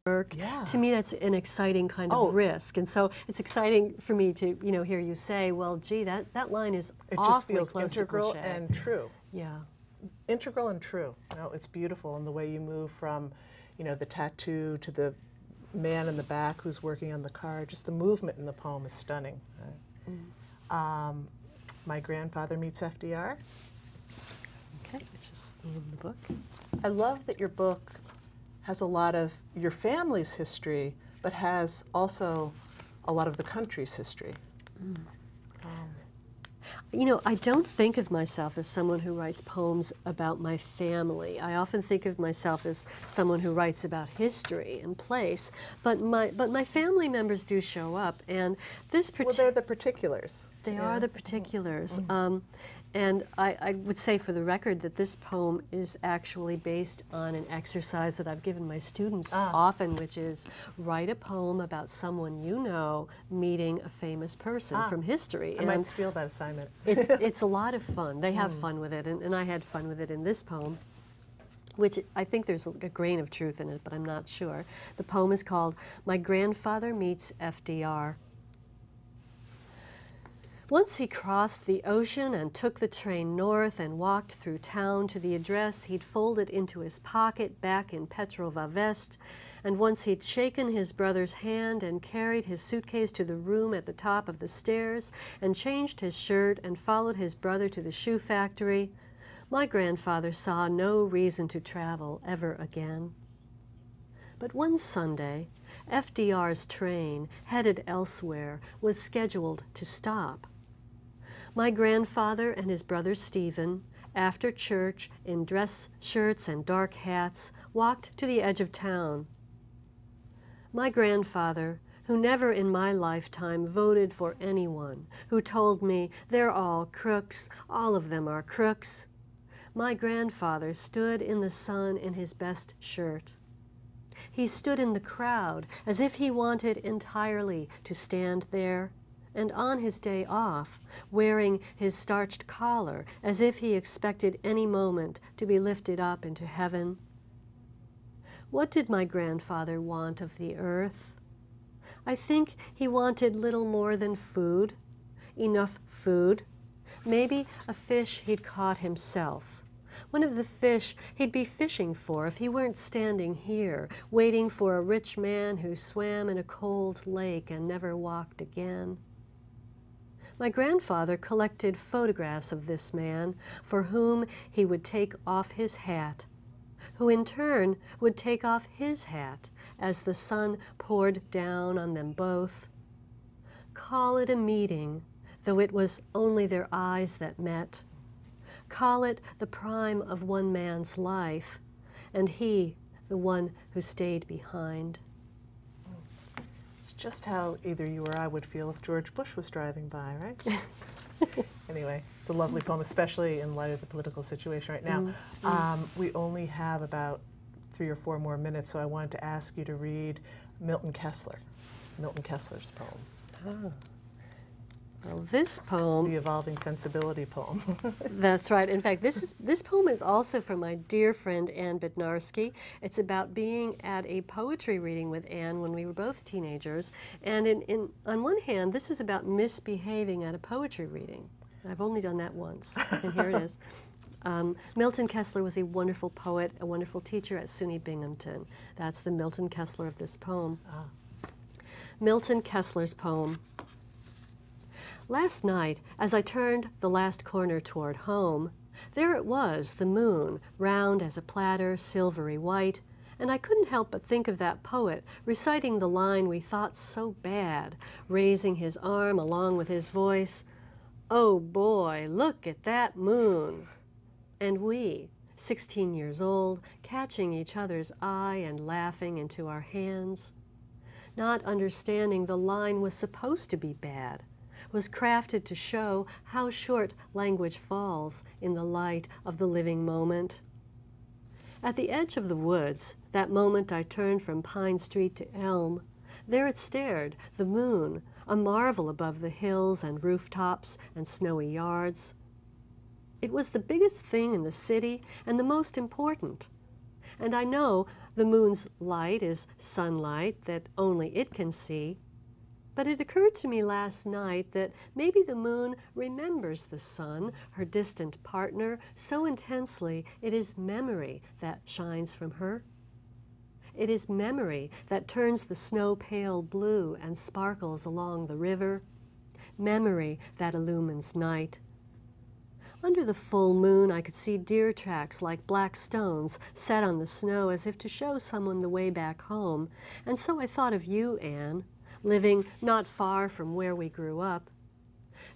work. Yeah. To me, that's an exciting kind of risk. And so it's exciting for me to, hear you say, well, gee, that line is It awfully just feels close integral to cliche. and true. Yeah. Integral and true. It's beautiful in the way you move from, the tattoo to the man in the back who's working on the car. Just the movement in the poem is stunning. Right? My grandfather meets FDR. Okay, it's just in the book. I love that your book has a lot of your family's history, but has also a lot of the country's history. I don't think of myself as someone who writes poems about my family. I often think of myself as someone who writes about history and place, but my family members do show up, and this Well, they're the particulars. They are the particulars. And I would say for the record that this poem is actually based on an exercise that I've given my students often, which is write a poem about someone you know meeting a famous person from history. I might steal that assignment. It's a lot of fun. They have fun with it, and I had fun with it in this poem, which I think there's a grain of truth in it, but I'm not sure. The poem is called My Grandfather Meets FDR. Once he crossed the ocean and took the train north and walked through town to the address he'd folded into his pocket back in Petrovavest, and once he'd shaken his brother's hand and carried his suitcase to the room at the top of the stairs and changed his shirt and followed his brother to the shoe factory, my grandfather saw no reason to travel ever again. But one Sunday, FDR's train, headed elsewhere, was scheduled to stop. My grandfather and his brother Stephen, after church, in dress shirts and dark hats, walked to the edge of town. My grandfather, who never in my lifetime voted for anyone, who told me, they're all crooks, all of them are crooks, my grandfather stood in the sun in his best shirt. He stood in the crowd as if he wanted entirely to stand there, and on his day off, wearing his starched collar as if he expected any moment to be lifted up into heaven. What did my grandfather want of the earth? I think he wanted little more than food, enough food, maybe a fish he'd caught himself. One of the fish he'd be fishing for if he weren't standing here, waiting for a rich man who swam in a cold lake and never walked again. My grandfather collected photographs of this man, for whom he would take off his hat, who in turn would take off his hat as the sun poured down on them both. Call it a meeting, though it was only their eyes that met. Call it the prime of one man's life, and he the one who stayed behind. It's just how either you or I would feel if George Bush was driving by, right? Anyway, it's a lovely poem, especially in light of the political situation right now. We only have about 3 or 4 more minutes, so I wanted to ask you to read Milton Kessler's poem. Oh. Well, this poem... The Evolving Sensibility poem. That's right. In fact, this poem is also from my dear friend Ann Bednarski. It's about being at a poetry reading with Ann when we were both teenagers. And on one hand, this is about misbehaving at a poetry reading. I've only done that once, and here it is. Milton Kessler was a wonderful poet, a wonderful teacher at SUNY Binghamton. That's the Milton Kessler of this poem. Milton Kessler's poem. Last night, as I turned the last corner toward home, there it was, the moon, round as a platter, silvery white, and I couldn't help but think of that poet reciting the line we thought so bad, raising his arm along with his voice, "Oh boy, look at that moon." And we, 16 years old, catching each other's eye and laughing into our hands, not understanding the line was supposed to be bad, was crafted to show how short language falls in the light of the living moment. At the edge of the woods, that moment I turned from Pine Street to Elm, there it stared, the moon, a marvel above the hills and rooftops and snowy yards. It was the biggest thing in the city and the most important. And I know the moon's light is sunlight that only it can see. But it occurred to me last night that maybe the moon remembers the sun, her distant partner, so intensely it is memory that shines from her. It is memory that turns the snow pale blue and sparkles along the river. Memory that illumines night. Under the full moon, I could see deer tracks like black stones set on the snow as if to show someone the way back home. And so I thought of you, Anne, living not far from where we grew up.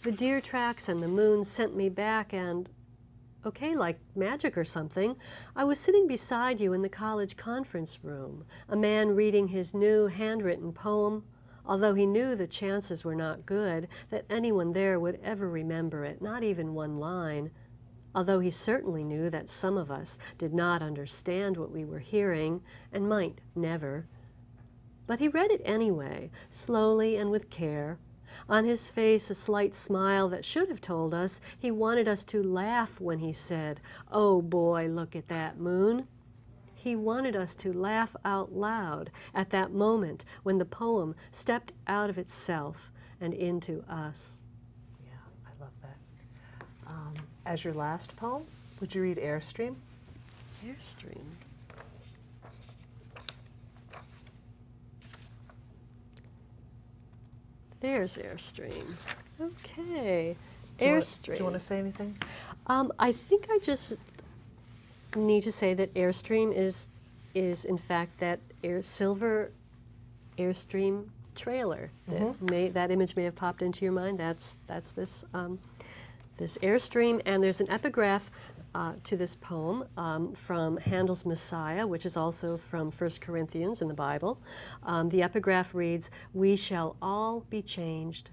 The deer tracks and the moon sent me back and, okay, like magic or something, I was sitting beside you in the college conference room, a man reading his new handwritten poem, although he knew the chances were not good that anyone there would ever remember it, not even one line, although he certainly knew that some of us did not understand what we were hearing and might never. But he read it anyway, slowly and with care, on his face a slight smile that should have told us he wanted us to laugh when he said, "Oh boy, look at that moon." He wanted us to laugh out loud at that moment when the poem stepped out of itself and into us. Yeah, I love that. As your last poem, would you read Airstream? Airstream. There's Airstream. Okay. Airstream. Do you want to say anything? I think I just need to say that Airstream is in fact that silver Airstream trailer. That image may have popped into your mind. That's this this Airstream, and there's an epigraph to this poem from Handel's Messiah, which is also from 1 Corinthians in the Bible. The epigraph reads, "We shall all be changed."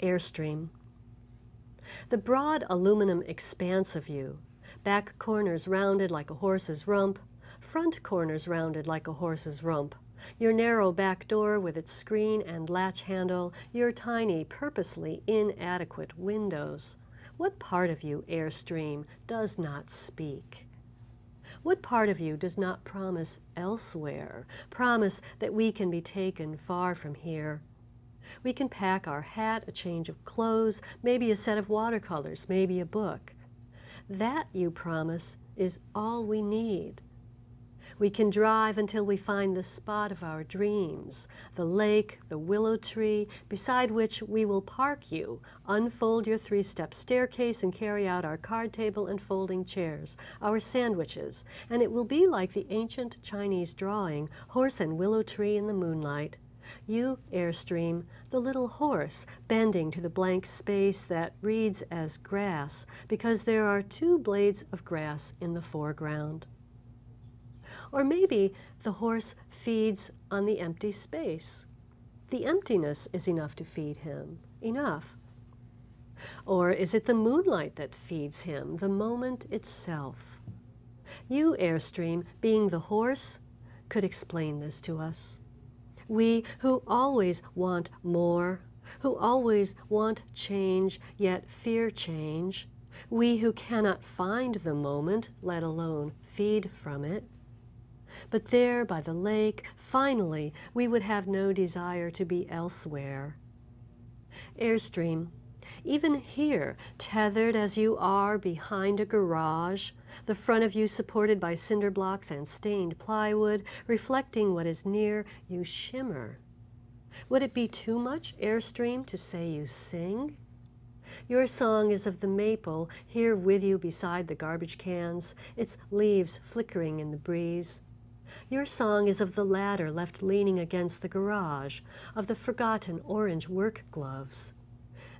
Airstream. The broad aluminum expanse of you, back corners rounded like a horse's rump, front corners rounded like a horse's rump, your narrow back door with its screen and latch handle, your tiny, purposely inadequate windows. What part of you, Airstream, does not speak? What part of you does not promise elsewhere, promise that we can be taken far from here? We can pack our hat, a change of clothes, maybe a set of watercolors, maybe a book. That, you promise, is all we need. We can drive until we find the spot of our dreams, the lake, the willow tree, beside which we will park you, unfold your 3-step staircase and carry out our card table and folding chairs, our sandwiches, and it will be like the ancient Chinese drawing, horse and willow tree in the moonlight. You, Airstream, the little horse, bending to the blank space that reads as grass, because there are 2 blades of grass in the foreground. Or maybe the horse feeds on the empty space. The emptiness is enough to feed him, enough. Or is it the moonlight that feeds him, the moment itself? You, Airstream, being the horse, could explain this to us. We who always want more, who always want change yet fear change, we who cannot find the moment, let alone feed from it. But there by the lake, finally, we would have no desire to be elsewhere. Airstream, even here, tethered as you are behind a garage, the front of you supported by cinder blocks and stained plywood, reflecting what is near, you shimmer. Would it be too much, Airstream, to say you sing? Your song is of the maple, here with you beside the garbage cans, its leaves flickering in the breeze. Your song is of the ladder left leaning against the garage, of the forgotten orange work gloves.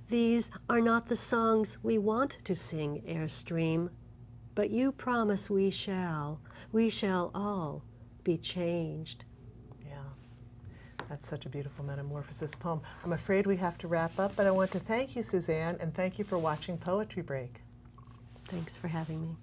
These are not the songs we want to sing, Airstream, but you promise we shall all be changed. Yeah, that's such a beautiful metamorphosis poem. I'm afraid we have to wrap up, but I want to thank you, Suzanne, and thank you for watching Poetry Break. Thanks for having me.